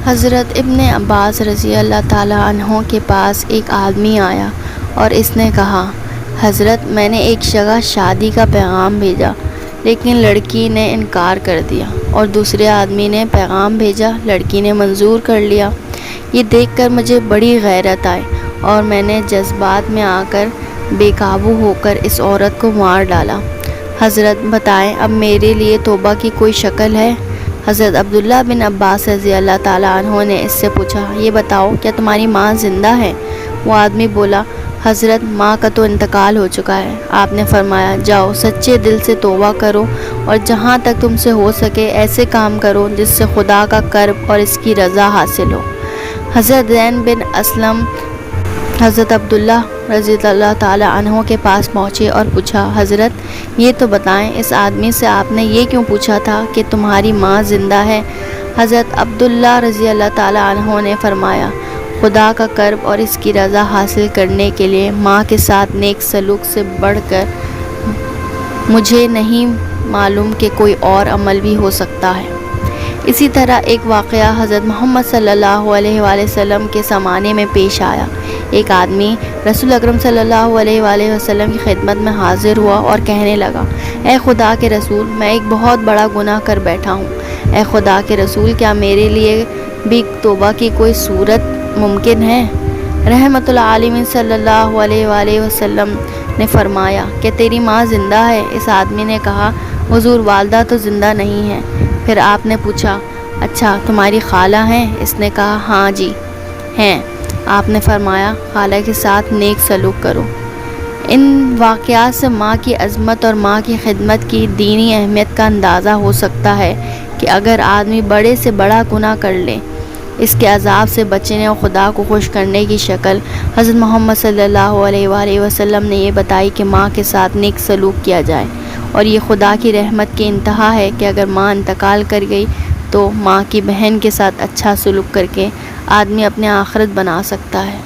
حضرت ابن عباس رضی اللہ تعالیٰ عنہ کے پاس ایک آدمی آیا اور اس نے کہا، حضرت میں نے ایک جگہ شادی کا پیغام بھیجا لیکن لڑکی نے انکار کر دیا، اور دوسرے آدمی نے پیغام بھیجا، لڑکی نے منظور کر لیا۔ یہ دیکھ کر مجھے بڑی غیرت آئی اور میں نے جذبات میں آ کر بے قابو ہو کر اس عورت کو مار ڈالا۔ حضرت بتائیں اب میرے لیے توبہ کی کوئی شکل ہے؟ حضرت عبداللہ بن عباس رضی اللہ تعالیٰ عنہ نے اس سے پوچھا، یہ بتاؤ کیا تمہاری ماں زندہ ہے؟ وہ آدمی بولا، حضرت ماں کا تو انتقال ہو چکا ہے۔ آپ نے فرمایا، جاؤ سچے دل سے توبہ کرو اور جہاں تک تم سے ہو سکے ایسے کام کرو جس سے خدا کا قرب اور اس کی رضا حاصل ہو۔ حضرت زید بن اسلم حضرت عبداللہ رضی اللہ تعالیٰ عنہ کے پاس پہنچے اور پوچھا، حضرت یہ تو بتائیں اس آدمی سے آپ نے یہ کیوں پوچھا تھا کہ تمہاری ماں زندہ ہے؟ حضرت عبداللہ رضی اللہ تعالیٰ عنہ نے فرمایا، خدا کا قرب اور اس کی رضا حاصل کرنے کے لیے ماں کے ساتھ نیک سلوک سے بڑھ کر مجھے نہیں معلوم کہ کوئی اور عمل بھی ہو سکتا ہے۔ اسی طرح ایک واقعہ حضرت محمد صلی اللہ علیہ وآلہ وسلم کے زمانے میں پیش آیا۔ ایک آدمی رسول اکرم صلی اللہ علیہ وآلہ وسلم کی خدمت میں حاضر ہوا اور کہنے لگا، اے خدا کے رسول، میں ایک بہت بڑا گناہ کر بیٹھا ہوں۔ اے خدا کے رسول، کیا میرے لیے بھی توبہ کی کوئی صورت ممکن ہے؟ رحمت العالمین صلی اللہ علیہ وآلہ وسلم نے فرمایا، کہ تیری ماں زندہ ہے؟ اس آدمی نے کہا، حضور والدہ تو زندہ نہیں ہے۔ پھر آپ نے پوچھا، اچھا تمہاری خالہ ہیں؟ اس نے کہا، ہاں جی ہیں۔ آپ نے فرمایا، خالہ کے ساتھ نیک سلوک کرو۔ ان واقعات سے ماں کی عظمت اور ماں کی خدمت کی دینی اہمیت کا اندازہ ہو سکتا ہے کہ اگر آدمی بڑے سے بڑا گناہ کر لے، اس کے عذاب سے بچنے اور خدا کو خوش کرنے کی شکل حضرت محمد صلی اللہ علیہ وآلہ وسلم نے یہ بتائی کہ ماں کے ساتھ نیک سلوک کیا جائے، اور یہ خدا کی رحمت کی انتہا ہے کہ اگر ماں انتقال کر گئی تو ماں کی بہن کے ساتھ اچھا سلوک کر کے آدمی اپنے آخرت بنا سکتا ہے۔